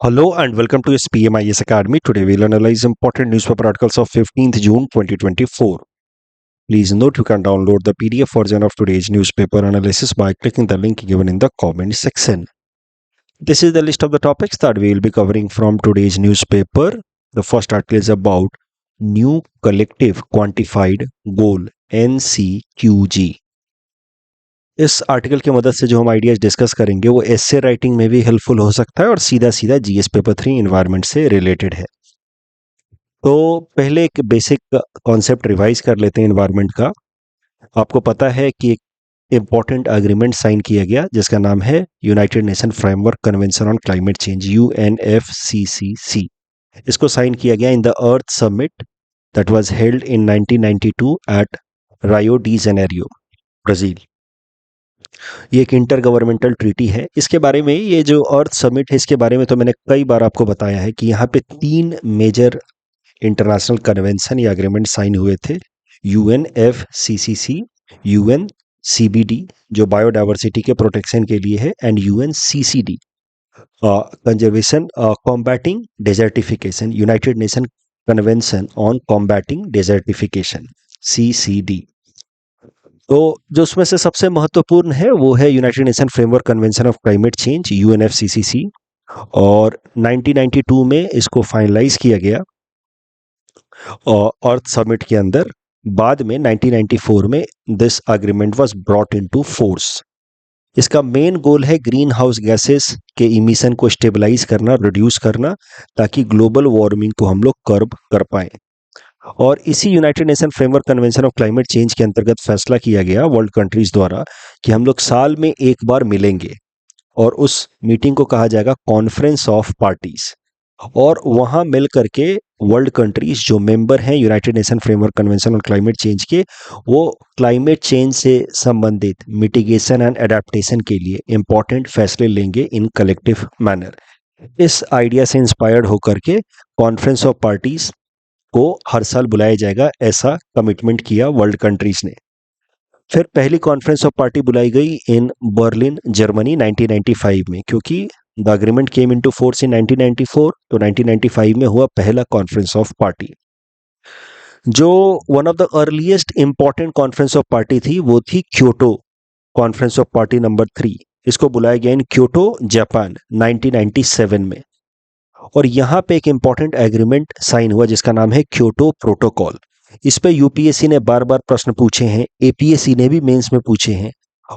Hello and welcome to SPMIS Academy. Today we'll analyze important newspaper articles of 15th June 2024. Please note you can download the PDF version of today's newspaper analysis by clicking the link given in the comment section. This is the list of the topics that we will be covering from today's newspaper. The first article is about New Collective Quantified Goal NCQG. इस article की मदद से जो हम ideas discuss करेंगे वो essay writing में भी हेल्पफुल हो सकता है और सीधा सीधा जीएस पेपर 3 एनवायरनमेंट से रिलेटेड है। तो पहले एक बेसिक कॉन्सेप्ट रिवाइज कर लेते हैं एनवायरनमेंट का। आपको पता है कि एक इम्पॉर्टेंट एग्रीमेंट साइन किया गया जिसका नाम है united nation framework convention on climate change UNFCCC। इसको साइन किया गया in the earth summit that was held in 1992 at Rio de Janeiro, Brazil. ये एक इंटर गवर्नमेंटल ट्रीटी है। इसके बारे में ये जो अर्थ समिट है इसके बारे में तो मैंने कई बार आपको बताया है कि यहाँ पे 3 मेजर इंटरनेशनल कन्वेंशन या एग्रीमेंट साइन हुए थे। UNFCCC, UNCBD जो बायोडाइवर्सिटी के प्रोटेक्शन के लिए है and UNCCD conservation combating desertification, United nation convention on combating desertification CCD। तो जो उसमें से सबसे महत्वपूर्ण है वो है united nation framework convention of climate change UNFCCC और 1992 में इसको फाइनलाइज किया गया अर्थ समिट के अंदर। बाद में 1994 में this agreement was brought into force. इसका मेन गोल है ग्रीन हाउस गैसेस के इमिशन को स्टेबलाइज करना, रिड्यूस करना, ताकि ग्लोबल वार्मिंग को हम लोग कर्ब कर पाएं। और इसी United nation framework convention of climate change के अंतर्गत फैसला किया गया वर्ल्ड कंट्रीज द्वारा कि हम लोग साल में एक बार मिलेंगे और उस मीटिंग को कहा जाएगा कॉन्फ्रेंस ऑफ पार्टीज। और वहां मिल करके वर्ल्ड कंट्रीज जो मेंबर हैं United nation framework convention on climate change के, वो क्लाइमेट चेंज से संबंधित मिटिगेशन एंड एडेप्टेशन के लिए इंपॉर्टेंट फैसले लेंगे इन कलेक्टिव मैनर। इस आइडिया से इंस्पायर्ड होकर के कॉन्फ्रेंस ऑफ पार्टीज को हर साल बुलाया जाएगा, ऐसा कमिटमेंट किया वर्ल्ड कंट्रीज ने। फिर पहली कॉन्फ्रेंस ऑफ पार्टी बुलाई गई इन बर्लिन, जर्मनी 1995 में, क्योंकि the agreement came into force in 1994, तो 1995 में हुआ पहला कॉन्फ्रेंस ऑफ पार्टी। जो one of the earliest important conference of party थी वो थी Kyoto conference of party number 3। इसको बुलाया गया इन क्योटो, जापान 1997 में। और यहाँ पे एक इंपॉर्टेंट एग्रीमेंट साइन हुआ जिसका नाम है क्योटो प्रोटोकॉल। इस पे यूपीएससी ने बार बार प्रश्न पूछे हैं, एपीएससी ने भी मेंस में पूछे हैं,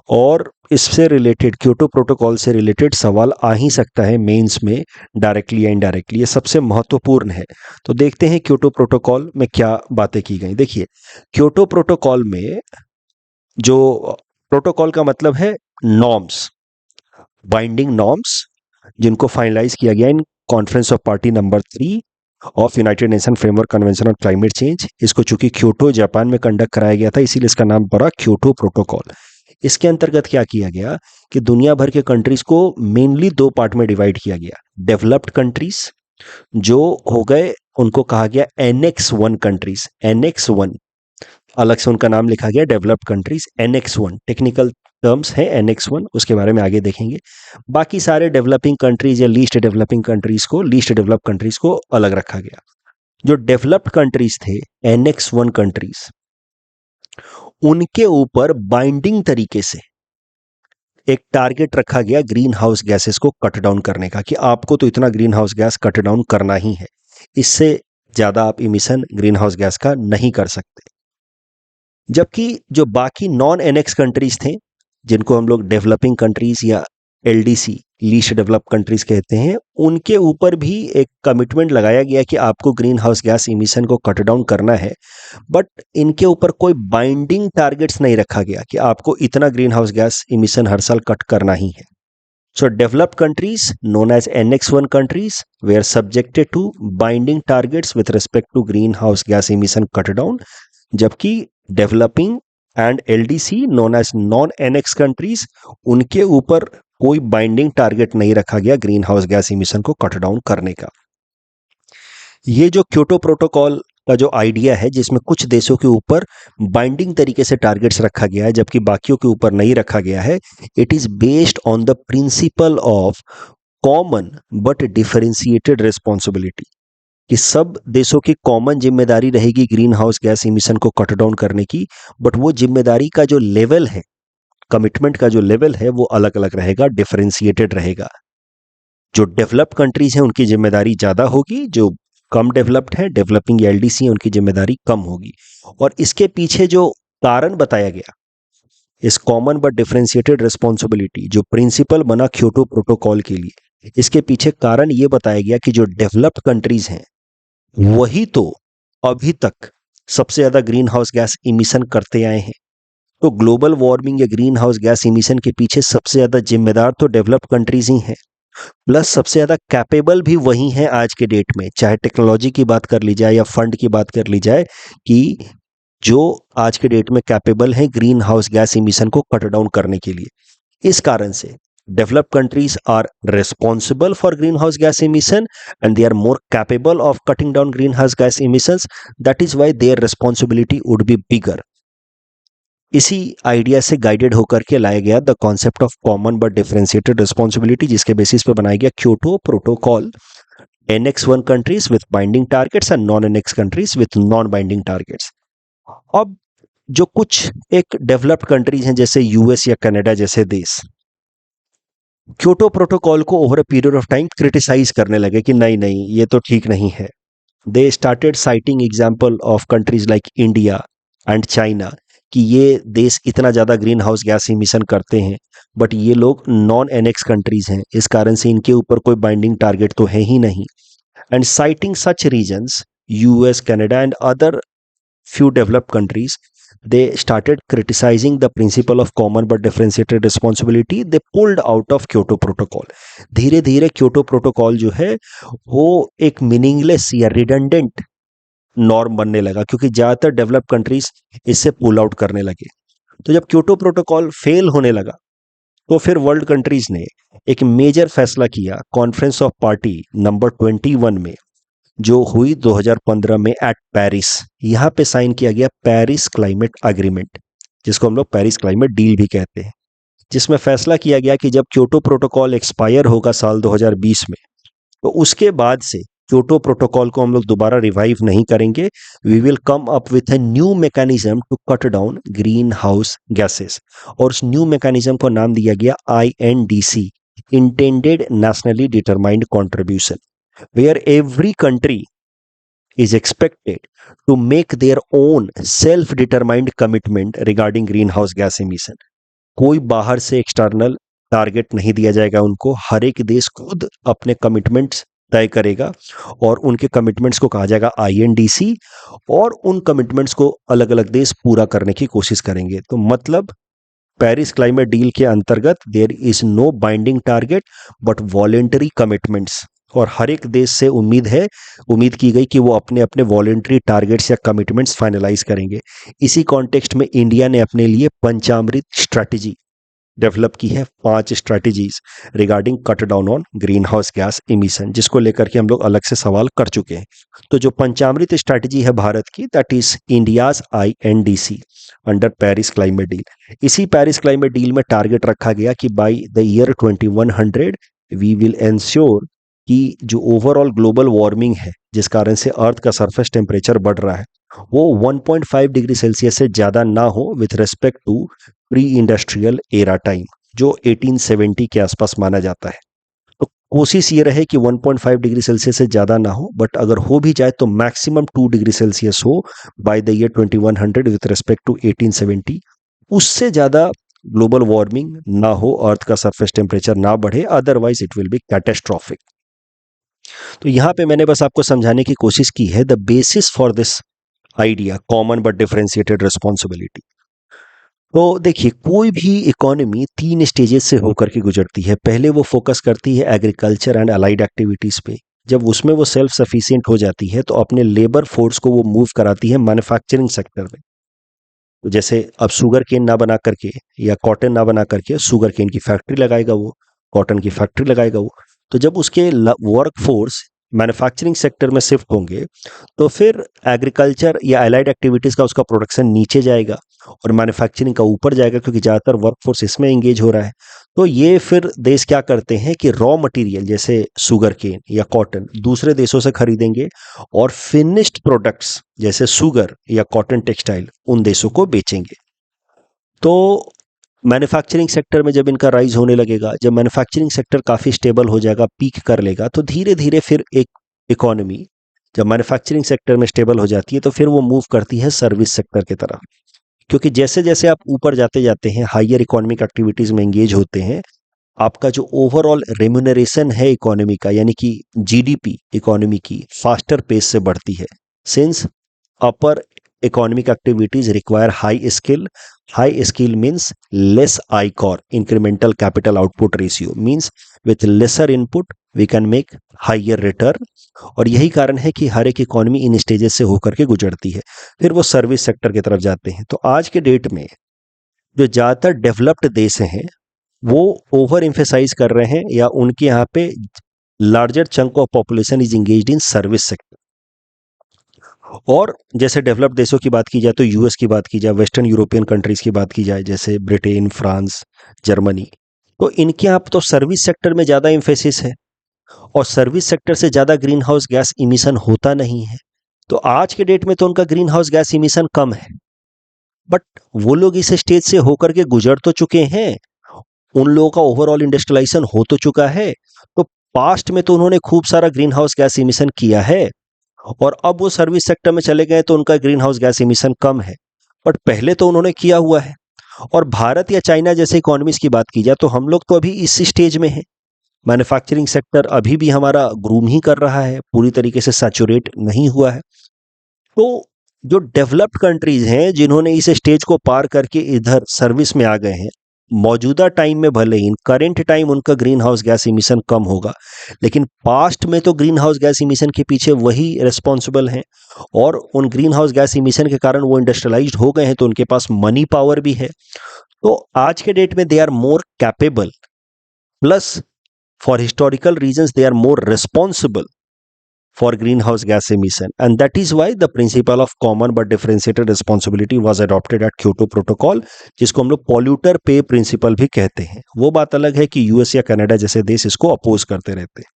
और इससे रिलेटेड क्योटो प्रोटोकॉल से रिलेटेड सवाल आ ही सकता है मेंस में, डायरेक्टली या इनडायरेक्टली। ये सबसे महत्वपूर्ण है। तो देखते हैं क्योटो प्रोटोकॉल में क्या बातें की गई। देखिए, क्योटो प्रोटोकॉल में जो प्रोटोकॉल का मतलब है नॉर्म्स, बाइंडिंग नॉर्म्स, जिनको फाइनलाइज किया गया in conference of party number 3 of united nation framework convention on climate change. इसको चूंकि क्योटो जापान में कंडक्ट कराया गया था, इसीलिए इसका नाम पड़ा क्योटो प्रोटोकॉल। इसके अंतर्गत क्या किया गया कि दुनिया भर के कंट्रीज को मेनली 2 पार्ट में डिवाइड किया गया। डेवलप्ड कंट्रीज जो हो गए उनको कहा गया एनेक्स 1 कंट्रीज। एनेक्स 1 अलग से उनका नाम लिखा गया, developed countries. Annex 1 technical terms है, एनेक्स 1, उसके बारे में आगे देखेंगे। बाकी सारे डेवलपिंग कंट्रीज या लीस्ट डेवलपिंग कंट्रीज को, लीस्ट डेवलप्ड कंट्रीज को अलग रखा गया। जो डेवलप्ड कंट्रीज थे, एनेक्स 1 कंट्रीज, उनके ऊपर बाइंडिंग तरीके से एक टारगेट रखा गया ग्रीन हाउस गैसेस को कट डाउन करने का, कि आपको तो इतना green house gas cut down करना ही है, इससे ज्यादा आप इमिशन ग्रीन हाउस गैस का नहीं कर सकते। जबकि जो बाकी नॉन एनेक्स कंट्रीज थे, जिनको हम लोग डेवलपिंग कंट्रीज या LDC, लीस्ट डेवलप कंट्रीज कहते हैं, उनके ऊपर भी एक कमिटमेंट लगाया गया कि आपको ग्रीन हाउस गैस इमिशन को कट डाउन करना है। बट इनके ऊपर कोई बाइंडिंग टारगेट्स नहीं रखा गया कि आपको इतना ग्रीन हाउस गैस इमिशन हर साल कट करना ही है। So developed countries known as Annex 1 countries were subjected to binding targets with respect to greenhouse gas emission cut down, जबकि developing and LDC known as non-annex countries, उनके ऊपर कोई binding target नहीं रखा गया ग्रीन हाउस गैस इमिशन को cut down करने का। ये जो क्योटो प्रोटोकॉल का जो आइडिया है, जिसमें कुछ देशों के ऊपर बाइंडिंग तरीके से टारगेट्स रखा गया है जबकि बाकियों के ऊपर नहीं रखा गया है, it is based on the principle of common but differentiated responsibility, कि सब देशों की कॉमन जिम्मेदारी रहेगी ग्रीन हाउस गैस इमिशन को कट डाउन करने की, बट वो जिम्मेदारी का जो लेवल है, कमिटमेंट का जो लेवल है, वो अलग अलग रहेगा, डिफरेंशिएटेड रहेगा। जो डेवलप्ड कंट्रीज हैं उनकी जिम्मेदारी ज्यादा होगी, जो कम डेवलप्ड है, डेवलपिंग एलडीसी है, उनकी जिम्मेदारी कम होगी। और इसके पीछे जो कारण बताया गया, इस कॉमन बट डिफरेंशिएटेड रिस्पॉन्सिबिलिटी जो प्रिंसिपल बना क्योटो प्रोटोकॉल के लिए, इसके पीछे कारण ये बताया गया कि जो डेवलप्ड कंट्रीज हैं वही तो अभी तक सबसे ज्यादा ग्रीन हाउस गैस इमिशन करते आए हैं। तो ग्लोबल वार्मिंग या ग्रीन हाउस गैस इमिशन के पीछे सबसे ज्यादा जिम्मेदार तो डेवलप्ड कंट्रीज ही हैं, प्लस सबसे ज्यादा कैपेबल भी वही हैं आज के डेट में, चाहे टेक्नोलॉजी की बात कर ली जाए या फंड की बात कर ली जाए, कि जो आज के डेट में कैपेबल हैं ग्रीन हाउस गैस इमिशन को कट डाउन करने के लिए। इस कारण से developed countries are responsible for green house gas emission and they are more capable of cutting down green house gas emissions, that is why their responsibility would be bigger. इसी idea से guided होकर के लाया गया the concept of common but differentiated responsibility, जिसके basis पे बनाया गया Kyoto protocol. NX1 countries with binding targets and non NX countries with non binding targets. अब जो कुछ एक डेवलप्ड कंट्रीज हैं जैसे यूएस या कनाडा जैसे देश, क्योटो प्रोटोकॉल को over a period of time criticise करने लगे कि नहीं नहीं ये तो ठीक नहीं है। They started citing example of countries like India and China, कि ये देश इतना ज्यादा ग्रीन हाउस गैस इमिशन करते हैं, बट ये लोग नॉन NX कंट्रीज हैं, इस कारण से इनके ऊपर कोई बाइंडिंग टारगेट तो है ही नहीं। And citing such reasons, US, Canada and other few developed countries, they started criticizing the principle of common but differentiated responsibility. They pulled out of Kyoto Protocol. धीरे धीरे क्योटो प्रोटोकॉल जो है वो एक मीनिंगलेस या रिडंडेंट नॉर्म बनने लगा, क्योंकि ज्यादातर डेवलप्ड कंट्रीज इससे पुल आउट करने लगे। तो जब क्योटो प्रोटोकॉल फेल होने लगा तो फिर वर्ल्ड कंट्रीज ने एक मेजर फैसला किया कॉन्फ्रेंस ऑफ पार्टी नंबर 21 में, जो हुई 2015 में एट पेरिस। यहां पे साइन किया गया पेरिस क्लाइमेट एग्रीमेंट, जिसको हम लोग पेरिस क्लाइमेट डील भी कहते हैं, जिसमें फैसला किया गया कि जब क्योटो प्रोटोकॉल एक्सपायर होगा साल 2020 में, तो उसके बाद से क्योटो प्रोटोकॉल को हम लोग दोबारा रिवाइव नहीं करेंगे। We will come up with a new mechanism to cut down green house gases, और उस न्यू मैकेनिज्म को नाम दिया गया INDC, intended nationally determined contribution, where every country is expected to make their own self-determined commitment regarding greenhouse gas emission. कोई बाहर से external target नहीं दिया जाएगा उनको, हर एक देश खुद अपने कमिटमेंट्स तय करेगा और उनके कमिटमेंट्स को कहा जाएगा INDC, और उन कमिटमेंट्स को अलग अलग देश पूरा करने की कोशिश करेंगे। तो मतलब पेरिस क्लाइमेट डील के अंतर्गत there is no binding target but voluntary commitments, और हर एक देश से उम्मीद की गई कि वो अपने अपने वॉलेंटरी टारगेट्स या कमिटमेंट्स फाइनलाइज करेंगे। इसी कॉन्टेक्स्ट में इंडिया ने अपने लिए पंचामृत स्ट्रैटेजी डेवलप की है, 5 strategies regarding cut down on green house gas emission, जिसको लेकर के हम लोग अलग से सवाल कर चुके हैं। तो जो पंचामृत स्ट्रैटेजी है भारत की, that is India's INDC under Paris climate deal. इसी पेरिस क्लाइमेट डील में टारगेट रखा गया कि by the year 2100 we will ensure कि जो ओवरऑल ग्लोबल वार्मिंग है, जिस कारण से अर्थ का सरफेस टेम्परेचर बढ़ रहा है, वो 1.5 डिग्री सेल्सियस से ज़्यादा ना हो with respect to pre industrial era time, जो 1870 के आसपास माना जाता है। तो कोशिश ये रहे कि 1.5 डिग्री सेल्सियस से ज़्यादा ना हो, बट अगर हो भी जाए तो मैक्सिमम 2 डिग्री सेल्सियस हो by the year 2100 with respect to 1870। उससे ज़्यादा ग्लोबल वार्मिंग ना हो, अर्थ का सरफेस टेम्परेचर ना बढ़े, otherwise it will be catastrophic. तो यहां पे मैंने बस आपको समझाने की कोशिश की है the basis for this idea common but differentiated responsibility. तो देखिए, कोई भी इकोनॉमी 3 स्टेजेस से होकर के गुजरती है। पहले वो फोकस करती है एग्रीकल्चर एंड अलाइड एक्टिविटीज पे, जब उसमें वो सेल्फ सफिशिएंट हो जाती है तो अपने लेबर फोर्स को वो मूव कराती है मैन्युफैक्चरिंग सेक्टर में। तो जैसे अब शुगर केन ना बना करके या कॉटन ना बना करके शुगर केन की फैक्ट्री लगाएगा वो, कॉटन की फैक्ट्री लगाएगा वो। तो जब उसके वर्क फोर्स मैन्युफैक्चरिंग सेक्टर में शिफ्ट होंगे तो फिर एग्रीकल्चर या एलाइड एक्टिविटीज़ का उसका प्रोडक्शन नीचे जाएगा और मैन्युफैक्चरिंग का ऊपर जाएगा, क्योंकि ज़्यादातर वर्कफोर्स इसमें एंगेज हो रहा है। तो ये फिर देश क्या करते हैं कि रॉ मटेरियल जैसे शुगर केन या कॉटन दूसरे देशों से खरीदेंगे और फिनिश्ड प्रोडक्ट्स जैसे शुगर या कॉटन टेक्सटाइल उन देशों को बेचेंगे। तो मैन्युफैक्चरिंग सेक्टर में जब इनका राइज होने लगेगा, जब मैन्युफैक्चरिंग सेक्टर काफ़ी स्टेबल हो जाएगा, पीक कर लेगा, तो धीरे धीरे फिर एक इकोनॉमी जब मैन्युफैक्चरिंग सेक्टर में स्टेबल हो जाती है तो फिर वो मूव करती है सर्विस सेक्टर की तरफ। क्योंकि जैसे जैसे आप ऊपर जाते जाते हैं, हायर इकोनॉमिक एक्टिविटीज़ में एंगेज होते हैं, आपका जो ओवरऑल रेम्यूनरेशन है इकोनॉमी का, यानी कि जीडीपी इकोनॉमी की फास्टर पेस से बढ़ती है। Since upper economic activities require high skill means less ICOR, incremental capital output ratio means with lesser input we can make higher return। और यही कारण है कि हर एक इकोनॉमी इन स्टेजेस से होकर के गुजरती है, फिर वो सर्विस सेक्टर की तरफ जाते हैं। तो आज के डेट में जो ज़्यादातर डेवलप्ड देश हैं वो ओवर एम्फेसाइज कर रहे हैं, या उनके यहाँ पे larger chunk of population is engaged in service sector. और जैसे डेवलप्ड देशों की बात की जाए तो यूएस की बात की जाए, वेस्टर्न यूरोपियन कंट्रीज की बात की जाए जैसे ब्रिटेन, फ्रांस, जर्मनी, तो इनके यहाँ तो सर्विस सेक्टर में ज़्यादा एम्फेसिस है और सर्विस सेक्टर से ज़्यादा ग्रीन हाउस गैस इमिशन होता नहीं है। तो आज के डेट में तो उनका ग्रीन हाउस गैस इमिशन कम है, बट वो लोग इस स्टेज से होकर के गुजर तो चुके हैं, उन लोगों का ओवरऑल इंडस्ट्रियलाइजेशन हो तो चुका है। तो पास्ट में तो उन्होंने खूब सारा ग्रीन हाउस गैस इमिशन किया है और अब वो सर्विस सेक्टर में चले गए तो उनका ग्रीन हाउस गैस इमिशन कम है, बट पहले तो उन्होंने किया हुआ है। और भारत या चाइना जैसे इकोनॉमीज की बात की जाए तो हम लोग तो अभी इस स्टेज में हैं। मैन्युफैक्चरिंग सेक्टर अभी भी हमारा ग्रूम ही कर रहा है, पूरी तरीके से सैचुरेट नहीं हुआ है। तो जो डेवलप्ड कंट्रीज हैं जिन्होंने इस स्टेज को पार करके इधर सर्विस में आ गए हैं, मौजूदा टाइम में भले ही इन करेंट टाइम उनका ग्रीन हाउस गैस इमिशन कम होगा, लेकिन पास्ट में तो ग्रीन हाउस गैस इमिशन के पीछे वही रिस्पॉन्सिबल हैं और उन ग्रीन हाउस गैस इमिशन के कारण वो इंडस्ट्रियलाइज्ड हो गए हैं, तो उनके पास मनी पावर भी है। तो आज के डेट में they are more capable, plus for historical reasons they are more responsible for greenhouse gas emission, and that is why the principle of common but differentiated responsibility was adopted at Kyoto Protocol, जिसको हम लोग polluter pay principle भी कहते हैं। वो बात अलग है कि यूएस या कनाडा जैसे देश इसको अपोज करते रहते हैं।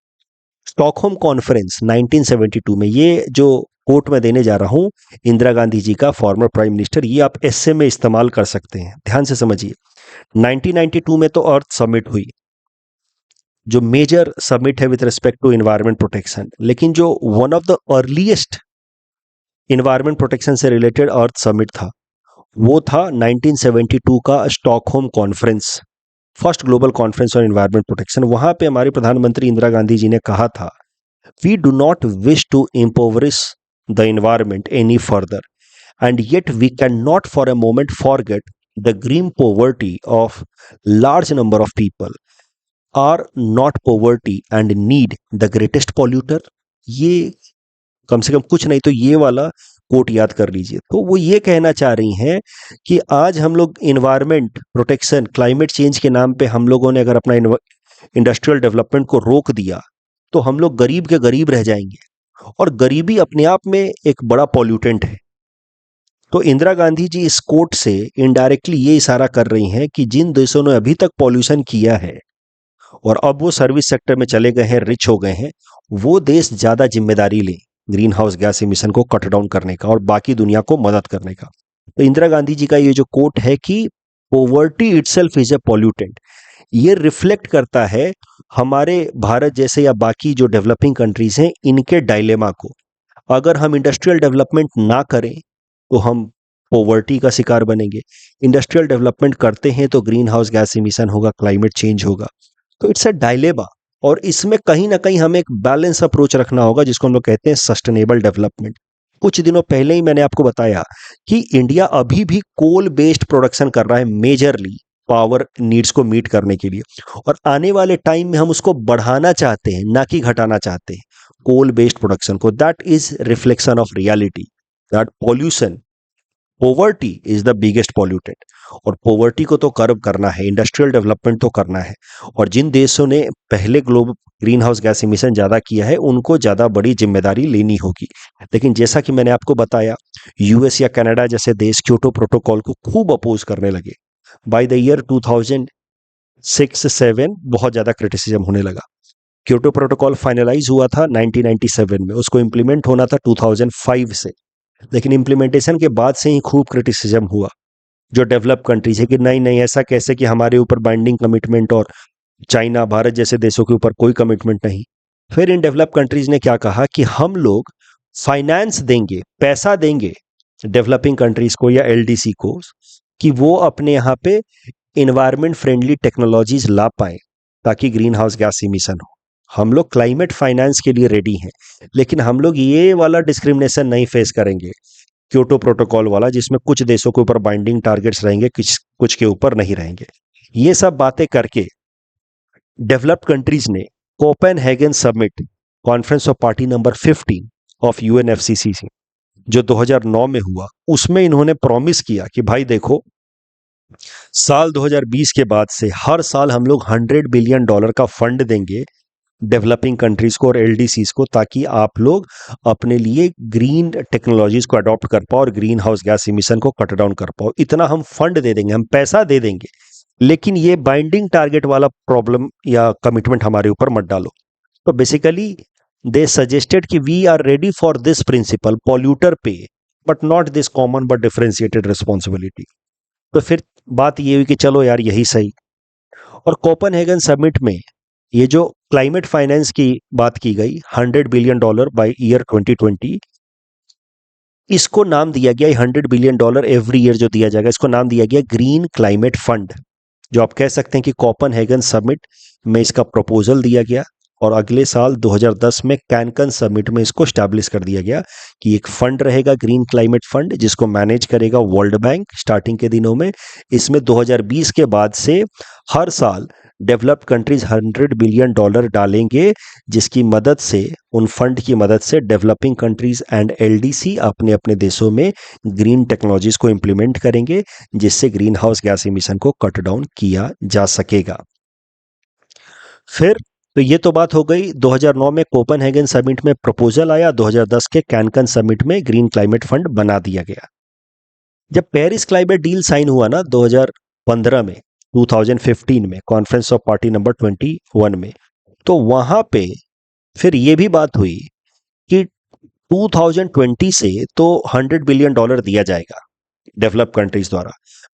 स्टॉकहोम कॉन्फ्रेंस 1972 में, ये जो कोट मैं देने जा रहा हूं इंदिरा गांधी जी का, फॉर्मर प्राइम मिनिस्टर, ये आप एस्से में इस्तेमाल कर सकते हैं, ध्यान से समझिए। 1992 में तो अर्थ समिट हुई, जो मेजर समिट है with respect to environment protection, लेकिन जो one of the earliest environment protection से रिलेटेड अर्थ समिट था वो था 1972 का Stockholm conference, first global conference on environment protection. वहां पे हमारी प्रधानमंत्री इंदिरा गांधी जी ने कहा था, we do not wish to impoverish the environment any further and yet we can not for a moment forget the green poverty of large number of people are not poverty and need the greatest polluter. ये कम से कम कुछ नहीं तो ये वाला coat याद कर लीजिए। तो वो ये कहना चाह रही हैं कि आज हम लोग इन्वायरमेंट प्रोटेक्शन, क्लाइमेट चेंज के नाम पे हम लोगों ने अगर अपना इंडस्ट्रियल डेवलपमेंट को रोक दिया तो हम लोग गरीब के गरीब रह जाएंगे, और गरीबी अपने आप में एक बड़ा पॉल्यूटेंट है। तो इंदिरा गांधी जी इस कोट से इनडायरेक्टली ये इशारा कर रही हैं कि जिन देशों ने अभी तक पॉल्यूशन किया है और अब वो सर्विस सेक्टर में चले गए हैं, रिच हो गए हैं, वो देश ज़्यादा जिम्मेदारी लें ग्रीन हाउस गैस इमिशन को कट डाउन करने का और बाकी दुनिया को मदद करने का। तो इंदिरा गांधी जी का ये जो कोट है कि poverty itself is a pollutant, ये रिफ्लेक्ट करता है हमारे भारत जैसे या बाकी जो डेवलपिंग कंट्रीज हैं इनके डायलेमा को। अगर हम इंडस्ट्रियल डेवलपमेंट ना करें तो हम पॉवर्टी का शिकार बनेंगे, इंडस्ट्रियल डेवलपमेंट करते हैं तो ग्रीन हाउस गैस इमिशन होगा, क्लाइमेट चेंज होगा। तो इट्स अ डायलेमा, और इसमें कहीं ना कहीं हमें एक बैलेंस अप्रोच रखना होगा जिसको हम लोग कहते हैं सस्टेनेबल डेवलपमेंट। कुछ दिनों पहले ही मैंने आपको बताया कि इंडिया अभी भी कोल बेस्ड प्रोडक्शन कर रहा है मेजरली पावर नीड्स को मीट करने के लिए, और आने वाले टाइम में हम उसको बढ़ाना चाहते हैं ना कि घटाना चाहते हैं कोल बेस्ड प्रोडक्शन को। That is reflection of reality that pollution poverty is the biggest pollutant, और पोवर्टी को तो कर्व करना है, इंडस्ट्रियल डेवलपमेंट तो करना है। और जिन देशों ने पहले globe green house gas emission ज्यादा किया है उनको ज्यादा बड़ी जिम्मेदारी लेनी होगी। लेकिन जैसा कि मैंने आपको बताया, यूएस या कनाडा जैसे देश क्योटो प्रोटोकॉल को खूब अपोज करने लगे। बाय द ईयर 2006-7 बहुत ज्यादा क्रिटिसिज्म होने लगा। क्योटो प्रोटोकॉल फाइनलाइज हुआ था 1997 में, उसको इंप्लीमेंट होना था 2005 से, लेकिन इंप्लीमेंटेशन के बाद से ही खूब क्रिटिसिज्म हुआ जो डेवलप कंट्रीज है कि नहीं नहीं, ऐसा कैसे कि हमारे ऊपर बाइंडिंग कमिटमेंट और चाइना भारत जैसे देशों के ऊपर कोई कमिटमेंट नहीं। फिर इन डेवलप कंट्रीज ने क्या कहा कि हम लोग फाइनेंस देंगे, पैसा देंगे डेवलपिंग कंट्रीज को या एलडीसी को, कि वो अपने यहाँ पे इन्वायरमेंट फ्रेंडली टेक्नोलॉजीज ला पाए ताकि ग्रीन हाउस गैस इमिशन हो। हम लोग क्लाइमेट फाइनेंस के लिए रेडी हैं, लेकिन हम लोग ये वाला डिस्क्रिमिनेशन नहीं फेस करेंगे क्योटो प्रोटोकॉल वाला, जिसमें कुछ देशों के ऊपर बाइंडिंग टारगेट्स रहेंगे, कुछ के ऊपर नहीं रहेंगे। ये सब बातें करके डेवलप्ड कंट्रीज ने Copenhagen summit, conference of party number 15 of UNFCCC, जो 2009 में हुआ, उसमें इन्होंने प्रॉमिस किया कि भाई देखो, साल 2020 के बाद से हर साल हम लोग $100 बिलियन का फंड देंगे डेवलपिंग कंट्रीज को और एलडीसीज को, ताकि आप लोग अपने लिए ग्रीन टेक्नोलॉजीज को अडॉप्ट कर पाओ और ग्रीन हाउस गैस इमिशन को कट डाउन कर पाओ। इतना हम फंड दे देंगे, हम पैसा दे देंगे, लेकिन ये बाइंडिंग टारगेट वाला प्रॉब्लम या कमिटमेंट हमारे ऊपर मत डालो। तो बेसिकली दे सजेस्टेड कि we are ready for this principle, polluter पे, but not this common but differentiated responsibility. तो फिर बात ये हुई कि चलो यार यही सही। और कोपेनहेगन समिट में ये जो क्लाइमेट फाइनेंस की बात की गई, $100 बिलियन बाय ईयर 2020, इसको नाम दिया गया, $100 बिलियन एवरी ईयर जो दिया जाएगा, इसको नाम दिया गया ग्रीन क्लाइमेट फंड, जो आप कह सकते हैं कि कोपेनहेगन समिट में इसका प्रपोजल दिया गया। और अगले साल 2010 में कैनकन समिट में इसको स्टैब्लिश कर दिया गया कि एक फंड रहेगा ग्रीन क्लाइमेट फंड, जिसको मैनेज करेगा वर्ल्ड बैंक स्टार्टिंग के दिनों में। इसमें 2020 के बाद से हर साल डेवलप्ड कंट्रीज $100 बिलियन डालेंगे, जिसकी मदद से, उन फंड की मदद से डेवलपिंग कंट्रीज एंड एलडीसी अपने अपने देशों में ग्रीन टेक्नोलॉजीज को इंप्लीमेंट करेंगे, जिससे ग्रीन हाउस गैस इमिशन को कट डाउन किया जा सकेगा। फिर तो ये तो बात हो गई, 2009 में कोपेनहेगन समिट में प्रपोजल आया, 2010 के कैनकन समिट में ग्रीन क्लाइमेट फंड बना दिया गया। जब पेरिस क्लाइमेट डील साइन हुआ ना 2015 में, 2015 में कॉन्फ्रेंस ऑफ पार्टी नंबर 21 में, तो वहां पे फिर ये भी बात हुई कि 2020 से तो $100 बिलियन दिया जाएगा डेवलप कंट्रीज द्वारा,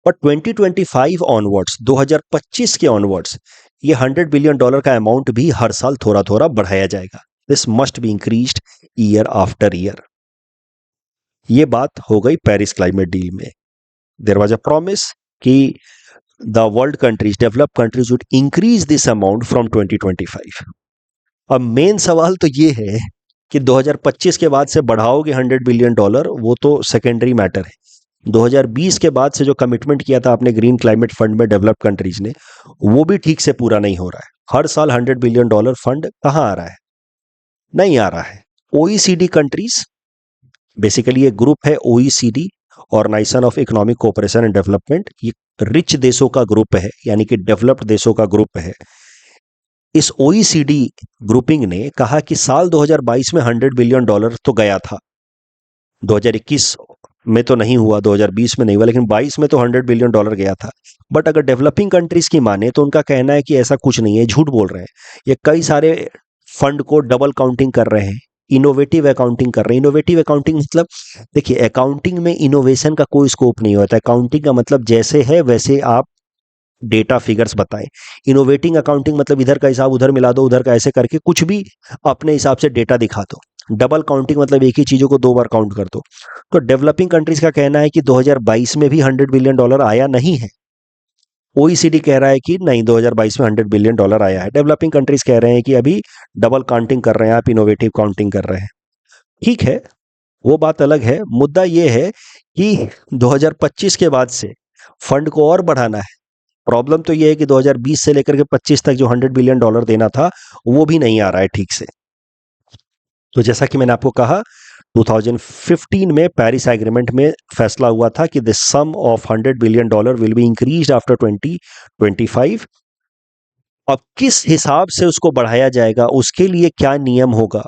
बट 2025 ऑनवर्ड्स, 2025 के ऑनवर्ड्स, ये $100 बिलियन का अमाउंट भी हर साल थोड़ा थोड़ा बढ़ाया जाएगा। This must be increased year after year. ये बात हो गई पेरिस क्लाइमेट डील में। देयर वाज अ प्रॉमिस कि the world countries, developed countries would increase this amount from 2025। अब मेन सवाल तो ये है कि 2025 के बाद से बढ़ाओगे $100 बिलियन, वो तो सेकेंडरी मैटर है। 2020 के बाद से जो कमिटमेंट किया था आपने ग्रीन क्लाइमेट फंड में डेवलप कंट्रीज ने, वो भी ठीक से पूरा नहीं हो रहा है। हर साल $100 बिलियन फंड कहाँ आ रहा है? नहीं आ रहा है। ओईसीडी कंट्रीज, बेसिकली ये ग्रुप है OECD, organisation of economic cooperation and development, ये रिच देशों का ग्रुप है, यानी कि डेवलप्ड देशों का ग्रुप है। इस ओईसीडी ग्रुपिंग ने कहा कि साल 2022 में $100 बिलियन तो गया था, 2021 में तो नहीं हुआ, 2020 में नहीं हुआ, लेकिन 22 में तो $100 बिलियन गया था। बट अगर डेवलपिंग कंट्रीज की माने तो उनका कहना है कि ऐसा कुछ नहीं है, झूठ बोल रहे हैं। ये कई सारे फंड को डबल काउंटिंग कर रहे हैं, इनोवेटिव अकाउंटिंग कर रहे हैं। इनोवेटिव अकाउंटिंग मतलब, देखिए अकाउंटिंग में इनोवेशन का कोई स्कोप नहीं होता। अकाउंटिंग का मतलब जैसे है वैसे आप डेटा फिगर्स बताएं। इनोवेटिंग अकाउंटिंग मतलब इधर का हिसाब उधर मिला दो, उधर का ऐसे करके कुछ भी अपने हिसाब से डेटा दिखा दो। डबल काउंटिंग मतलब एक ही चीजों को दो बार काउंट कर दो। तो डेवलपिंग कंट्रीज का कहना है कि 2022 में भी $100 बिलियन आया नहीं है। ओईसीडी कह रहा है कि नहीं, 2022 में $100 बिलियन आया है। डेवलपिंग कंट्रीज कह रहे हैं कि अभी डबल काउंटिंग कर रहे हैं, आप इनोवेटिव काउंटिंग कर रहे हैं। ठीक है, वो बात अलग है। मुद्दा ये है कि 2025 के बाद से फंड को और बढ़ाना है। प्रॉब्लम तो ये है कि 2020 से लेकर के 25 तक जो $100 बिलियन देना था, वो भी नहीं आ रहा है ठीक से। तो जैसा कि मैंने आपको कहा, 2015 में पेरिस एग्रीमेंट में फैसला हुआ था कि the sum of $100 billion will be increased after 2025। अब किस हिसाब से उसको बढ़ाया जाएगा, उसके लिए क्या नियम होगा,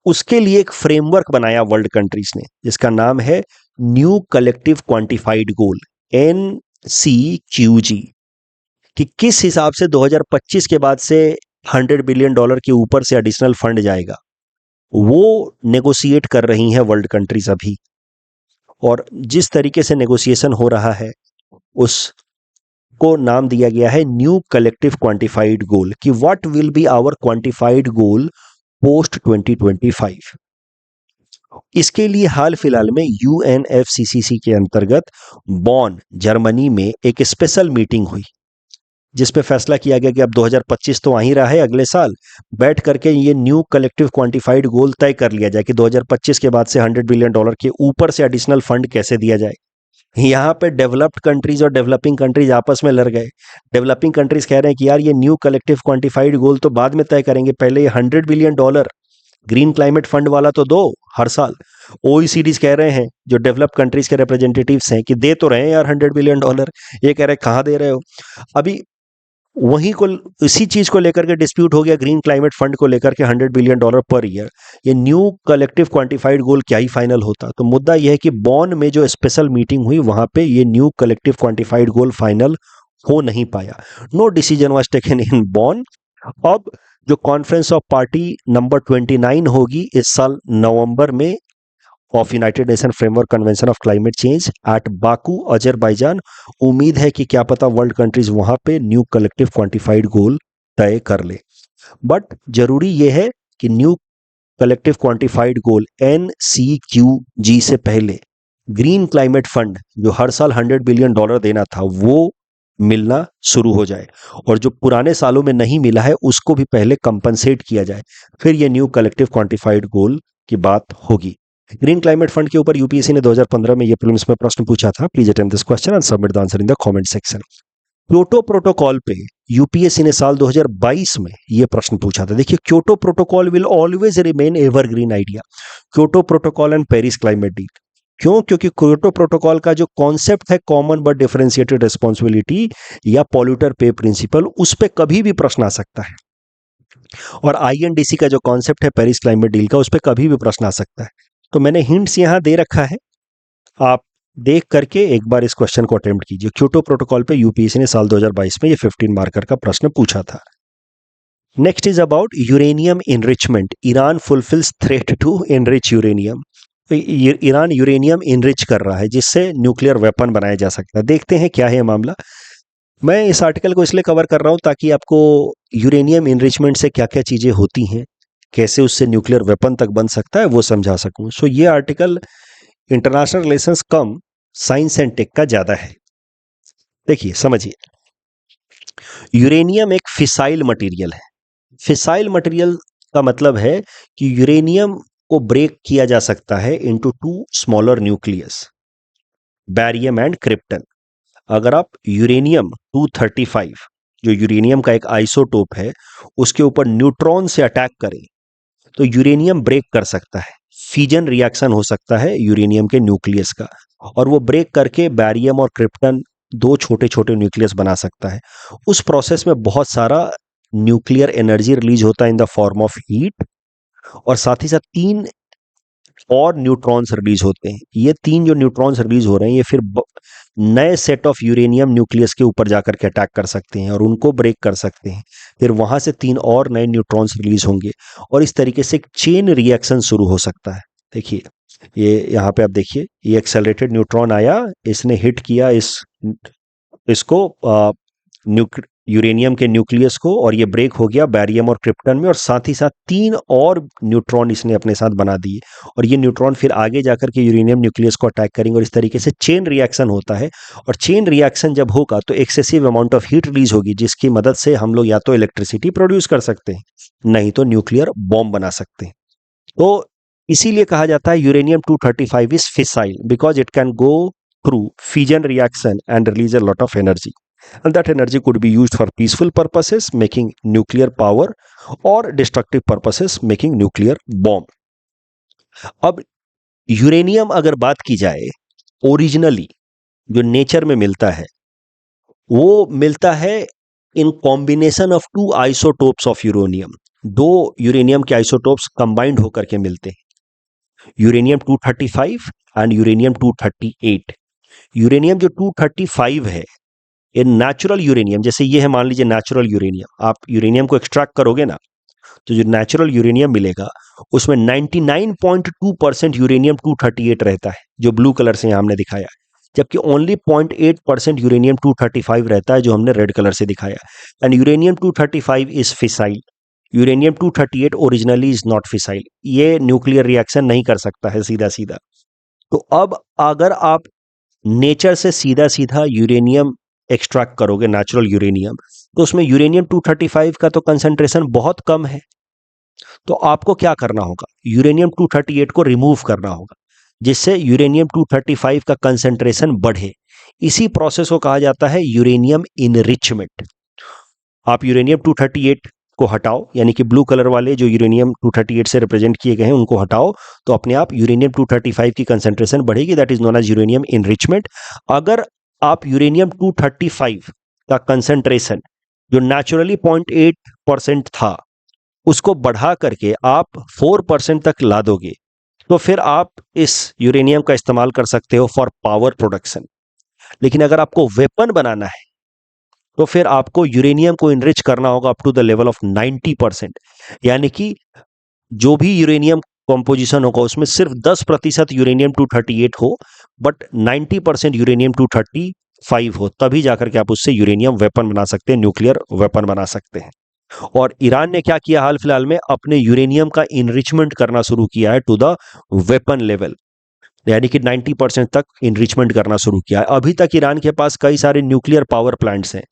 उसके लिए एक फ्रेमवर्क बनाया वर्ल्ड कंट्रीज ने, जिसका नाम है न्यू कलेक्टिव क्वांटिफाइड गोल, NCQG, कि किस हिसाब से 2025 के बाद से $100 बिलियन के ऊपर से एडिशनल फंड जाएगा। वो नेगोशिएट कर रही हैं वर्ल्ड कंट्रीज अभी, और जिस तरीके से नेगोशिएशन हो रहा है उसको नाम दिया गया है न्यू कलेक्टिव क्वांटिफाइड गोल, कि what will be our quantified goal post 2025। इसके लिए हाल फिलहाल में UNFCCC के अंतर्गत बॉन जर्मनी में एक स्पेशल मीटिंग हुई, जिसपे फैसला किया गया कि अब 2025 तो आ ही रहा है, अगले साल बैठ करके ये न्यू कलेक्टिव क्वांटिफाइड गोल तय कर लिया जाए कि 2025 के बाद से $100 बिलियन के ऊपर से एडिशनल फंड कैसे दिया जाए। यहाँ पे डेवलप्ड कंट्रीज और डेवलपिंग कंट्रीज आपस में लड़ गए। डेवलपिंग कंट्रीज कह रहे हैं कि यार ये न्यू कलेक्टिव क्वांटिफाइड गोल तो बाद में तय करेंगे, पहले ये $100 बिलियन ग्रीन क्लाइमेट फंड वाला तो दो हर साल। OECDs कह रहे हैं, जो डेवलप्ड कंट्रीज के रिप्रेजेंटेटिव्स हैं, कि दे तो रहे हैं यार $100 बिलियन, ये कह रहे हैं कहाँ दे रहे हो। अभी वहीं को इसी चीज को लेकर के डिस्प्यूट हो गया ग्रीन क्लाइमेट फंड को लेकर के $100 बिलियन पर ईयर। ये न्यू कलेक्टिव क्वांटिफाइड गोल क्या ही फाइनल होता। तो मुद्दा यह है कि बॉन में जो स्पेशल मीटिंग हुई वहां पे ये new collective quantified goal final हो नहीं पाया। No decision was taken in Bonn. अब जो कॉन्फ्रेंस ऑफ पार्टी नंबर 29 होगी इस साल नवंबर में of united nation framework convention of climate change at Baku Azerbaijan, उम्मीद है कि क्या पता वर्ल्ड कंट्रीज वहां पे न्यू कलेक्टिव क्वांटिफाइड गोल तय कर ले। बट जरूरी यह है कि न्यू कलेक्टिव क्वांटिफाइड गोल NCQG से पहले ग्रीन क्लाइमेट फंड जो हर साल $100 बिलियन देना था वो मिलना शुरू हो जाए, और जो पुराने सालों में नहीं मिला है उसको भी पहले कंपनसेट किया जाए, फिर ये न्यू कलेक्टिव क्वांटिफाइड गोल की बात होगी। ग्रीन क्लाइमेट फंड के ऊपर यूपीएससी ने 2015 में ये प्रीलिम्स में प्रश्न पूछा था। Please attempt this question and submit the answer in the comment section. Kyoto protocol पे यूपीएससी ने साल 2022 में ये प्रश्न पूछा था। देखिए, Kyoto protocol will always remain evergreen idea, Kyoto protocol and Paris climate deal. क्यों? क्योंकि क्योटो प्रोटोकॉल का जो कॉन्सेप्ट है कॉमन बट डिफरेंशिएटेड रिस्पॉन्सिबिलिटी या पॉल्यूटर पे प्रिंसिपल, उस पर कभी भी प्रश्न आ सकता है। और INDC का जो कॉन्सेप्ट है पेरिस क्लाइमेट डील का, उस पर कभी भी प्रश्न आ सकता है। तो मैंने हिंट्स यहां दे रखा है, आप देख करके एक बार इस क्वेश्चन को अटेम्प्ट कीजिए। क्योटो प्रोटोकॉल पे यूपीएससी ने साल 2022 में ये 15 मार्कर का प्रश्न पूछा था। Next is about uranium enrichment. Iran fulfils threat to enrich uranium. Iran uranium enrich कर रहा है जिससे न्यूक्लियर वेपन बनाया जा सकता है। देखते हैं क्या है मामला। मैं इस आर्टिकल को इसलिए कवर कर रहा हूं ताकि आपको यूरेनियम इनरिचमेंट से क्या क्या चीजें होती हैं, कैसे उससे न्यूक्लियर वेपन तक बन सकता है, वो समझा सकूं। सो ये आर्टिकल इंटरनेशनल रिलेशंस कम साइंस एंड टेक का ज्यादा है। देखिए समझिए, यूरेनियम एक फिसाइल मटेरियल है। फिसाइल मटेरियल का मतलब है कि यूरेनियम को ब्रेक किया जा सकता है into 2 smaller nucleus, barium and krypton. अगर आप यूरेनियम 235 जो यूरेनियम का एक आइसोटोप है उसके ऊपर न्यूट्रॉन से अटैक करें तो यूरेनियम ब्रेक कर सकता है। फ्यूजन रिएक्शन हो सकता है यूरेनियम के न्यूक्लियस का, और वो ब्रेक करके बैरियम और क्रिप्टन 2 छोटे छोटे न्यूक्लियस बना सकता है। उस प्रोसेस में बहुत सारा न्यूक्लियर एनर्जी रिलीज होता है in the form of heat, और साथ ही साथ 3 और न्यूट्रॉन्स रिलीज होते हैं। ये 3 जो न्यूट्रॉन्स रिलीज हो रहे हैं ये फिर नए सेट ऑफ यूरेनियम न्यूक्लियस के ऊपर जाकर के अटैक कर सकते हैं और उनको ब्रेक कर सकते हैं। फिर वहां से 3 और नए न्यूट्रॉन्स रिलीज होंगे, और इस तरीके से एक चेन रिएक्शन शुरू हो सकता है। देखिए, ये यहाँ पे आप देखिए, ये एक्सेलरेटेड न्यूट्रॉन आया, इसने हिट किया इसको यूरेनियम के न्यूक्लियस को, और ये ब्रेक हो गया बैरियम और क्रिप्टन में, और साथ ही साथ 3 और न्यूट्रॉन इसने अपने साथ बना दिए, और ये न्यूट्रॉन फिर आगे जाकर के यूरेनियम न्यूक्लियस को अटैक करेंगे, और इस तरीके से चेन रिएक्शन होता है। और चेन रिएक्शन जब होगा तो excessive amount of heat release होगी, जिसकी मदद से हम लोग या तो इलेक्ट्रिसिटी प्रोड्यूस कर सकते हैं, नहीं तो न्यूक्लियर बॉम्ब बना सकते हैं। तो इसीलिए कहा जाता है uranium 235 is fissile because it can go through fission reaction and release a lot of energy, and that energy could be used for peaceful purposes making nuclear power or destructive purposes making nuclear bomb. अब uranium अगर बात की जाए, originally जो nature में मिलता है वो मिलता है in combination of two isotopes of uranium. दो यूरेनियम के आइसोटोप्स कंबाइंड होकर के मिलते हैं, यूरेनियम 235 एंड यूरेनियम 238। यूरेनियम जो 235 है, ये नेचुरल यूरेनियम, जैसे ये है मान लीजिए नेचुरल यूरेनियम, आप यूरेनियम को एक्सट्रैक्ट करोगे ना, तो जो नेचुरल यूरेनियम मिलेगा उसमें 99.2% यूरेनियम 238 रहता है, जो ब्लू कलर से यहाँ हमने दिखाया है, जबकि ओनली 0.8% यूरेनियम 235 रहता है, जो हमने रेड कलर से दिखाया। And uranium 235 is fissile, uranium 238 originally is not fissile, ये न्यूक्लियर रिएक्शन नहीं कर सकता है सीधा सीधा। तो अब अगर आप नेचर से सीधा सीधा यूरेनियम एक्सट्रैक्ट करोगे, नेचुरल यूरेनियम, तो उसमें यूरेनियम 235 का तो कंसंट्रेशन बहुत कम है। तो आपको क्या करना होगा, यूरेनियम 238 को रिमूव करना होगा, जिससे यूरेनियम 235 का कंसंट्रेशन बढ़े। इसी प्रोसेस को कहा जाता है यूरेनियम इनरिचमेंट। आप यूरेनियम 238 को हटाओ, यानी कि ब्लू कलर वाले जो यूरेनियम 238 से रिप्रेजेंट किए गए हैं उनको हटाओ, तो अपने आप यूरेनियम 235 की कंसंट्रेशन बढ़ेगी, that is known as uranium enrichment. अगर आप यूरेनियम 235 का कंसंट्रेशन जो नेचुरली 0.8% था उसको बढ़ा करके आप 4% तक ला दोगे, तो फिर आप इस यूरेनियम का इस्तेमाल कर सकते हो फॉर पावर प्रोडक्शन। लेकिन अगर आपको वेपन बनाना है तो फिर आपको यूरेनियम को इनरिच करना होगा up to the level of 90%, यानी कि जो भी यूरेनियम कॉम्पोजिशन होगा उसमें सिर्फ 10% यूरेनियम 238 हो, बट 90% यूरेनियम 235 हो, तभी जाकर के आप उससे यूरेनियम वेपन बना सकते हैं, न्यूक्लियर वेपन बना सकते हैं। और ईरान ने क्या किया हाल फिलहाल में, अपने यूरेनियम का इनरिचमेंट करना शुरू किया है टू द वेपन लेवल, यानी कि 90% तक इनरिचमेंट करना शुरू किया है। अभी तक ईरान के पास कई सारे न्यूक्लियर पावर प्लांट्स हैं,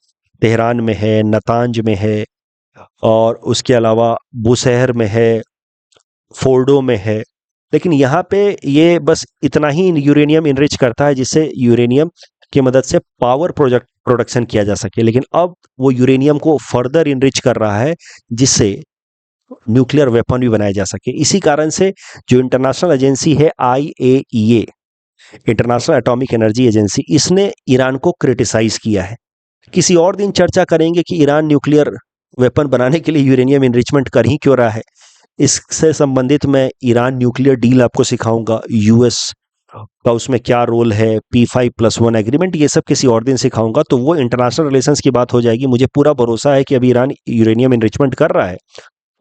तेहरान में है, नतांज में है, और उसके अलावा बुशहर में है, फोर्डो में है। लेकिन यहाँ पे ये बस इतना ही यूरेनियम इनरिच करता है जिससे यूरेनियम की मदद से पावर प्रोडक्शन किया जा सके, लेकिन अब वो यूरेनियम को फर्दर इनरिच कर रहा है जिससे न्यूक्लियर वेपन भी बनाए जा सके। इसी कारण से जो इंटरनेशनल एजेंसी है IAEA, international atomic energy agency, इसने ईरान को क्रिटिसाइज किया है। किसी और दिन चर्चा करेंगे कि ईरान न्यूक्लियर वेपन बनाने के लिए यूरेनियम इनरिचमेंट कर ही क्यों रहा है। इससे संबंधित मैं ईरान न्यूक्लियर डील आपको सिखाऊंगा, यूएस का उसमें क्या रोल है, P5+1 एग्रीमेंट, ये सब किसी और दिन सिखाऊंगा। तो वो इंटरनेशनल रिलेशंस की बात हो जाएगी। मुझे पूरा भरोसा है कि अभी ईरान यूरेनियम इनरिचमेंट कर रहा है,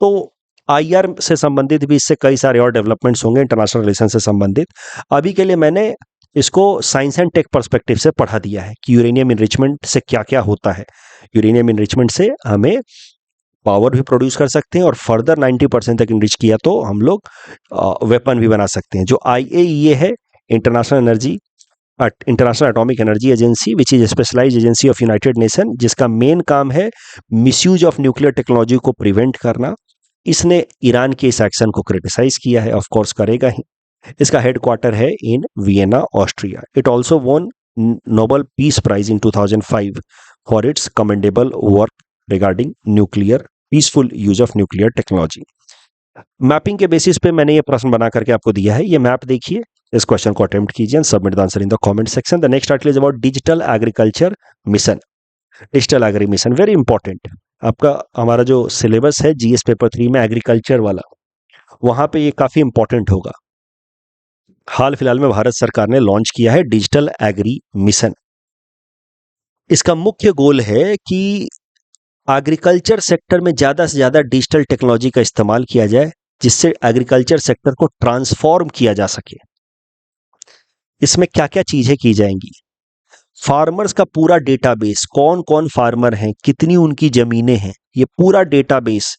तो IR से संबंधित भी इससे कई सारे और डेवलपमेंट्स होंगे इंटरनेशनल रिलेशन से संबंधित। अभी के लिए मैंने इसको साइंस एंड टेक पर्सपेक्टिव से पढ़ा दिया है कि यूरेनियम इनरिचमेंट से क्या क्या होता है। यूरेनियम इनरिचमेंट से हमें पावर भी प्रोड्यूस कर सकते हैं और फर्दर 90% तक इनरिच किया तो हम लोग वेपन भी बना सकते हैं। जो IAEA है, international atomic energy agency, which is specialised agency of united nation, जिसका मेन काम है मिसयूज ऑफ न्यूक्लियर टेक्नोलॉजी को प्रिवेंट करना। इसने ईरान के इस एक्शन को क्रिटिसाइज किया है, ऑफ कोर्स करेगा ही। इसका हेडक्वार्टर है in Vienna, Austria. It also won Nobel peace prize in 2005 for its commendable work regarding nuclear peaceful use of nuclear technology. Mapping के बेसिस पे मैंने ये प्रश्न बना करके आपको दिया है। ये मैप देखिए, इस क्वेश्चन को अटेम्प्ट कीजिए and submit the answer in the comment section. The next article is about digital agriculture mission. Digital agri mission very important. आपका हमारा जो सिलेबस है GS पेपर 3 में एग्रीकल्चर वाला, वहां पे ये काफी इंपॉर्टेंट होगा। हाल फिलहाल में भारत सरकार ने लॉन्च किया है डिजिटल एग्री मिशन। इसका मुख्य गोल है कि एग्रीकल्चर सेक्टर में ज्यादा से ज्यादा डिजिटल टेक्नोलॉजी का इस्तेमाल किया जाए, जिससे एग्रीकल्चर सेक्टर को ट्रांसफॉर्म किया जा सके। इसमें क्या क्या चीजें की जाएंगी, फार्मर्स का पूरा डेटाबेस, कौन कौन फार्मर हैं, कितनी उनकी जमीनें हैं, ये पूरा डेटाबेस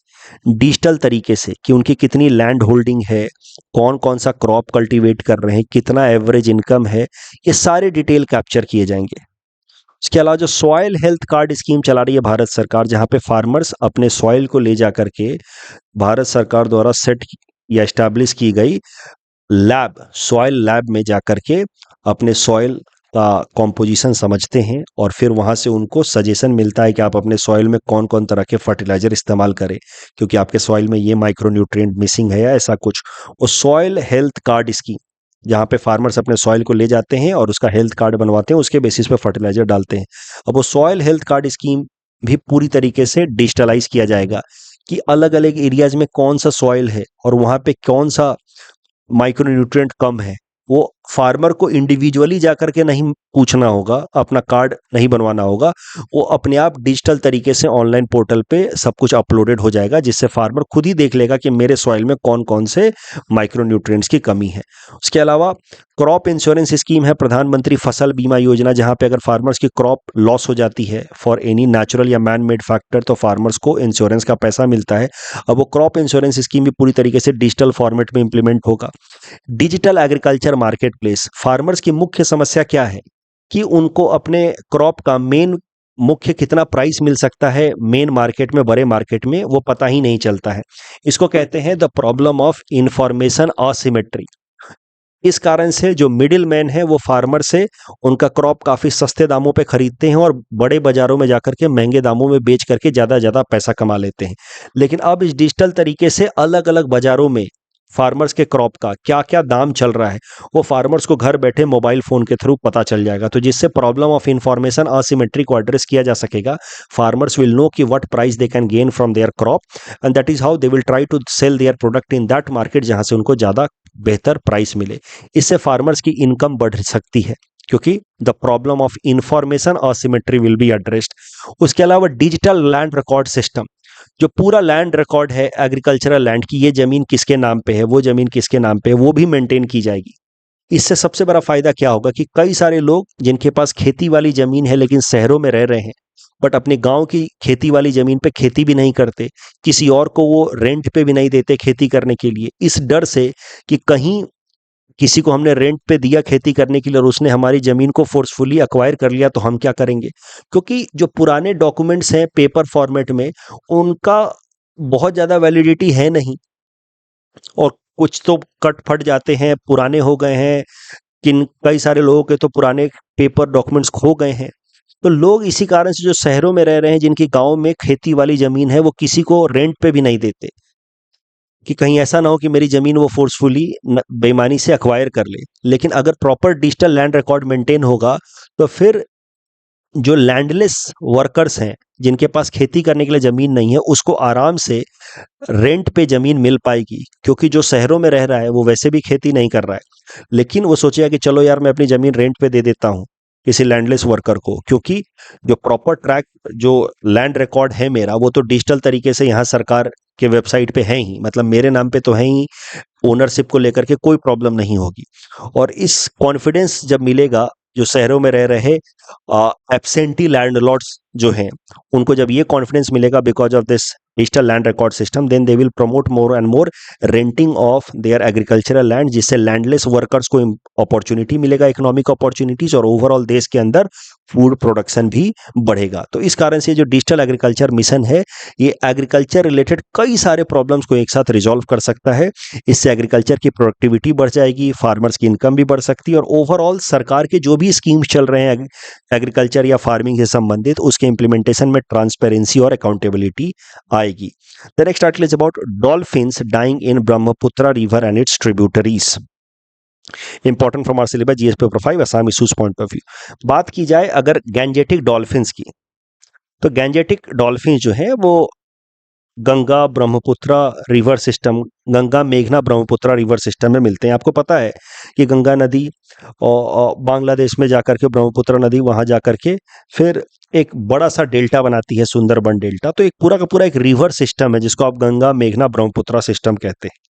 डिजिटल तरीके से, कि उनकी कितनी लैंड होल्डिंग है, कौन कौन सा क्रॉप कल्टीवेट कर रहे हैं, कितना एवरेज इनकम है, ये सारे डिटेल कैप्चर किए जाएंगे। इसके अलावा जो सॉइल हेल्थ कार्ड स्कीम चला रही है भारत सरकार, जहां पे फार्मर्स अपने सॉइल को ले जा करके भारत सरकार द्वारा सेट या एस्टैब्लिश की गई लैब, सॉइल लैब में जाकर के अपने सॉइल का कॉम्पोजिशन समझते हैं और फिर वहाँ से उनको सजेशन मिलता है कि आप अपने सॉइल में कौन कौन तरह के फर्टिलाइजर इस्तेमाल करें, क्योंकि आपके सॉइल में ये माइक्रोन्यूट्रिएंट मिसिंग है या ऐसा कुछ। और सॉइल हेल्थ कार्ड स्कीम, जहाँ पे फार्मर्स अपने सॉइल को ले जाते हैं और उसका हेल्थ कार्ड बनवाते हैं, उसके बेसिस पे फर्टिलाइजर डालते हैं। अब वो सॉइल हेल्थ कार्ड स्कीम भी पूरी तरीके से डिजिटलाइज किया जाएगा कि अलग अलग एरियाज में कौन सा सॉइल है और वहाँ पे कौन सा माइक्रोन्यूट्रिएंट कम है। वो फार्मर को इंडिविजुअली जाकर के नहीं पूछना होगा, अपना कार्ड नहीं बनवाना होगा, वो अपने आप डिजिटल तरीके से ऑनलाइन पोर्टल पे सब कुछ अपलोडेड हो जाएगा, जिससे फार्मर खुद ही देख लेगा कि मेरे सॉइल में कौन कौन से माइक्रोन्यूट्रिएंट्स की कमी है। उसके अलावा क्रॉप इंश्योरेंस स्कीम है, प्रधानमंत्री फसल बीमा योजना, जहां पे अगर फार्मर्स की क्रॉप लॉस हो जाती है फॉर एनी नेचुरल या मैन मेड फैक्टर, तो फार्मर्स को इंश्योरेंस का पैसा मिलता है। अब वो क्रॉप इंश्योरेंस स्कीम भी पूरी तरीके से डिजिटल फॉर्मेट में इंप्लीमेंट होगा। Digital agriculture market place, farmers की मुख्य समस्या क्या है कि उनको अपने क्रॉप का मुख्य कितना प्राइस मिल सकता है मेन मार्केट में, बड़े मार्केट में, वो पता ही नहीं चलता है। इसको कहते हैं the problem of information asymmetry. इस कारण से जो मिडिल मैन है वो फार्मर से उनका क्रॉप काफी सस्ते दामों पे खरीदते हैं और बड़े बाजारों में जाकर के महंगे दामों में बेच करके ज्यादा पैसा कमा लेते हैं। लेकिन अब इस डिजिटल तरीके से अलग अलग बाजारों में फार्मर्स के क्रॉप का क्या क्या दाम चल रहा है वो फार्मर्स को घर बैठे मोबाइल फोन के थ्रू पता चल जाएगा। तो जिससे प्रॉब्लम ऑफ इंफॉर्मेशन असिमेट्री को एड्रेस किया जा सकेगा। फार्मर्स विल नो कि what price they can gain from their crop and that is how they will try to sell their product in that market जहां से उनको ज्यादा बेहतर प्राइस मिले। इससे फार्मर्स की इनकम बढ़ सकती है, क्योंकि the problem of information asymmetry will be addressed. उसके अलावा डिजिटल लैंड रिकॉर्ड सिस्टम, जो पूरा लैंड रिकॉर्ड है एग्रीकल्चरल लैंड की, ये जमीन किसके नाम पे है, वो जमीन किसके नाम पे है, वो भी मेंटेन की जाएगी। इससे सबसे बड़ा फायदा क्या होगा कि कई सारे लोग जिनके पास खेती वाली जमीन है लेकिन शहरों में रह रहे हैं, बट अपने गांव की खेती वाली जमीन पे खेती भी नहीं करते, किसी और को वो रेंट पे भी नहीं देते खेती करने के लिए, इस डर से कि कहीं किसी को हमने रेंट पे दिया खेती करने के लिए और उसने हमारी जमीन को फोर्सफुली अक्वायर कर लिया तो हम क्या करेंगे। क्योंकि जो पुराने डॉक्यूमेंट्स हैं पेपर फॉर्मेट में, उनका बहुत ज़्यादा वैलिडिटी है नहीं, और कुछ तो कट फट जाते हैं, पुराने हो गए हैं, कई सारे लोगों के तो पुराने पेपर डॉक्यूमेंट्स खो गए हैं। तो लोग इसी कारण से जो शहरों में रह रहे हैं, जिनकी गांव में खेती वाली जमीन है, वो किसी को रेंट पे भी नहीं देते कि कहीं ऐसा ना हो कि मेरी जमीन वो फोर्सफुली बेईमानी से अक्वायर कर ले। लेकिन अगर proper digital land record maintain होगा तो फिर जो लैंडलेस वर्कर्स हैं, जिनके पास खेती करने के लिए जमीन नहीं है, उसको आराम से रेंट पे जमीन मिल पाएगी। क्योंकि जो शहरों में रह रहा है वो वैसे भी खेती नहीं कर रहा है, लेकिन वो सोचेगा कि चलो यार मैं अपनी जमीन रेंट पे दे देता हूँ किसी लैंडलेस वर्कर को, क्योंकि जो प्रॉपर ट्रैक जो लैंड रिकॉर्ड है मेरा, वो तो डिजिटल तरीके से यहाँ सरकार के वेबसाइट पे है ही, मतलब मेरे नाम पे तो है ही, ओनरशिप को लेकर के कोई प्रॉब्लम नहीं होगी। और इस कॉन्फिडेंस जब मिलेगा जो शहरों में रह रहे एब्सेंटी लैंडलॉर्ड्स जो हैं, उनको जब ये कॉन्फिडेंस मिलेगा because of this digital land record system, then they will promote more and more renting of their agricultural land, जिससे लैंडलेस वर्कर्स को अपॉर्चुनिटी मिलेगा, इकोनॉमिक अपॉर्चुनिटीज, और ओवरऑल देश के अंदर फूड प्रोडक्शन भी बढ़ेगा। तो इस कारण से जो डिजिटल एग्रीकल्चर मिशन है, ये एग्रीकल्चर रिलेटेड कई सारे प्रॉब्लम्स को एक साथ रिजॉल्व कर सकता है। इससे एग्रीकल्चर की प्रोडक्टिविटी बढ़ जाएगी, फार्मर्स की इनकम भी बढ़ सकती है, और ओवरऑल सरकार के जो भी स्कीम्स चल रहे हैं एग्रीकल्चर या फार्मिंग से संबंधित, उसके इंप्लीमेंटेशन में ट्रांसपेरेंसी और अकाउंटेबिलिटी आएगी। The next article is about dolphins dying in Brahmaputra river and its tributaries. Important from our syllabus GS paper 5 Assam issues point of view. बात की जाए अगर गैंजेटिक डॉल्फिन्स की, तो गैंजेटिक डॉल्फिन जो है वो गंगा ब्रह्मपुत्र रिवर सिस्टम, गंगा मेघना ब्रह्मपुत्र रिवर सिस्टम में मिलते हैं। आपको पता है कि गंगा नदी और बांग्लादेश में जाकर के ब्रह्मपुत्र नदी वहां जाकर के फिर एक बड़ा सा डेल्टा बनाती है, सुंदरबन डेल्टा। तो एक पूरा का पूरा एक रिवर सिस्टम है जिसको आप गंगा मेघना ब्रह्मपुत्र सिस्टम कहते हैं।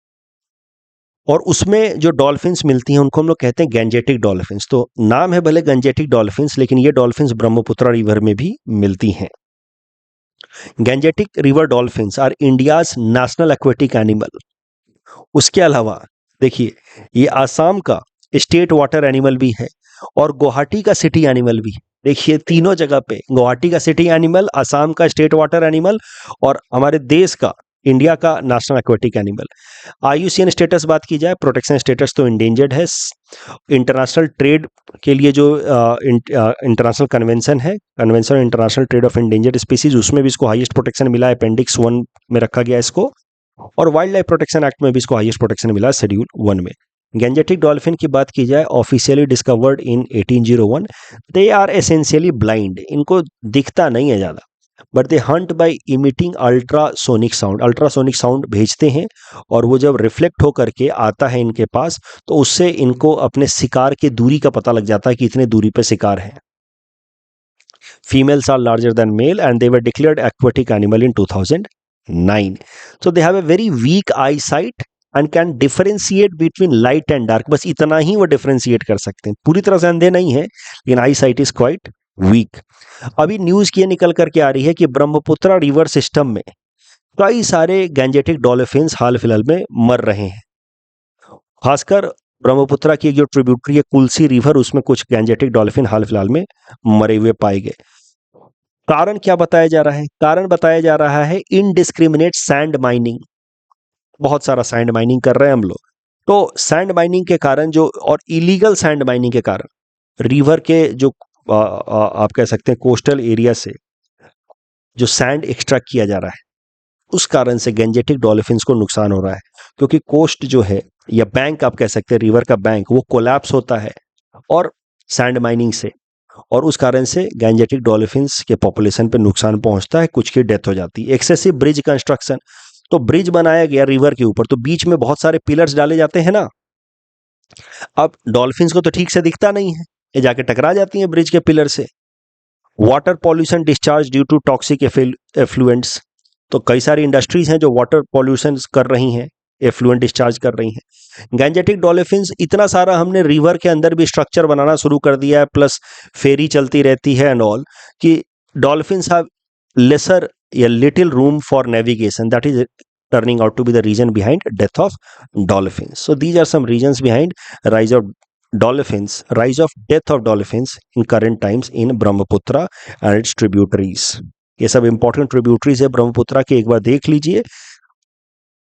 और उसमें जो डॉल्फिन्स मिलती हैं उनको हम लोग कहते हैं गैंजेटिक डॉल्फिन्स। तो नाम है भले गैंजेटिक डॉल्फिन्स, लेकिन ये डॉल्फिन्स ब्रह्मपुत्र रिवर में भी मिलती हैं। Gangetic river dolphins are India's national aquatic animal. उसके अलावा देखिए, ये आसाम का स्टेट वाटर एनिमल भी है और गुवाहाटी का सिटी एनिमल भी है। देखिए तीनों जगह पे, गुवाहाटी का सिटी एनिमल, आसाम का स्टेट वाटर एनिमल और हमारे देश का इंडिया का national aquatic animal. IUCN status बात की जाए, प्रोटेक्शन स्टेटस तो इंडेंजर्ड है। इंटरनेशनल ट्रेड के लिए जो इंटरनेशनल कन्वेंशन है, convention international trade off endangered species, उसमें भी इसको हाईएस्ट प्रोटेक्शन मिला है, अपेंडिक्स 1 में रखा गया इसको। और वाइल्ड लाइफ प्रोटेक्शन एक्ट में भी इसको हाईएस्ट प्रोटेक्शन मिला है, शेड्यूल 1 में। गैंजेटिक डॉल्फिन की बात की जाए, officially discovered in 1801। They are essentially blind, इनको दिखता नहीं है ज़्यादा, but they hunt by emitting ultrasonic sound. Ultrasonic sound भेजते हैं और वो जब रिफ्लेक्ट होकर के आता है इनके पास, तो उससे इनको अपने शिकार की दूरी का पता लग जाता है कि इतने दूरी पे शिकार है। Females are larger than male and they were declared aquatic animal in 2009. So they have a very weak eyesight and can differentiate between light and dark. बस इतना ही वो differentiate कर सकते हैं, पूरी तरह से अंधे नहीं है, लेकिन eyesight is quite weak. अभी न्यूज़ ये निकल करके आ रही है कि ब्रह्मपुत्रा रिवर सिस्टम में कई सारे गैंजेटिक डॉल्फिन्स हाल फिलहाल में मर रहे हैं। खासकर ब्रह्मपुत्रा की जो ट्रिब्यूटरी है कुलसी रिवर, उसमें कुछ गैंजेटिक डॉल्फिन हाल फिलहाल में मरे हुए पाए गए। कारण क्या बताया जा रहा है? कारण बताया जा रहा है इनडिस्क्रिमिनेट सैंड माइनिंग। बहुत सारा सैंड माइनिंग कर रहे हैं हम लोग, तो सैंड माइनिंग के कारण जो, और इलीगल सैंड माइनिंग के कारण रिवर के जो आप कह सकते हैं कोस्टल एरिया से जो सैंड एक्सट्रैक्ट किया जा रहा है, उस कारण से गैंजेटिक डॉल्फिन्स को नुकसान हो रहा है। क्योंकि कोस्ट जो है, या बैंक आप कह सकते हैं, रिवर का बैंक, वो कोलैप्स होता है और सैंड माइनिंग से, और उस कारण से गैंजेटिक डॉल्फिन्स के पॉपुलेशन पे नुकसान पहुंचता है, कुछ की डेथ हो जाती है। एक्सेसिव ब्रिज कंस्ट्रक्शन, तो ब्रिज बनाया गया रिवर के ऊपर, तो बीच में बहुत सारे पिलर्स डाले जाते हैं ना। अब डॉल्फिन्स को तो ठीक से दिखता नहीं है, ये जाके टकरा जाती हैं ब्रिज के पिलर से। Water pollution discharge due to toxic effluents, तो कई सारी इंडस्ट्रीज हैं जो वाटर पॉल्यूशन कर रही हैं, एफ्लुएंट डिस्चार्ज कर रही हैं। गैंजेटिक डॉल्फिन्स, इतना सारा हमने रिवर के अंदर भी स्ट्रक्चर बनाना शुरू कर दिया है, प्लस फेरी चलती रहती है एंड ऑल, कि डॉल्फिन्स हैव लेसर या little room for navigation, that is turning out to be the reason behind death of dolphins. So these are some reasons behind rise of dolphins, rise of death of dolphins in current times in Brahmaputra and its tributaries. ये सब important tributaries है ब्रह्मपुत्रा के, एक बार देख लीजिए,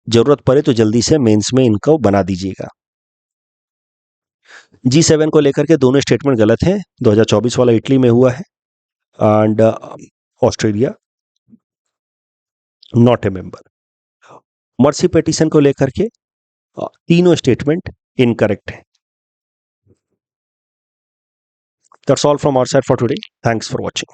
जरूरत पड़े तो जल्दी से मेंस में इनको बना दीजिएगा। G7 को लेकर के दोनों स्टेटमेंट गलत हैं। 2024 वाला इटली में हुआ है and Australia not a member. Mercy petition को लेकर के तीनों स्टेटमेंट इनकरेक्ट है। That's all from our side for today. Thanks for watching.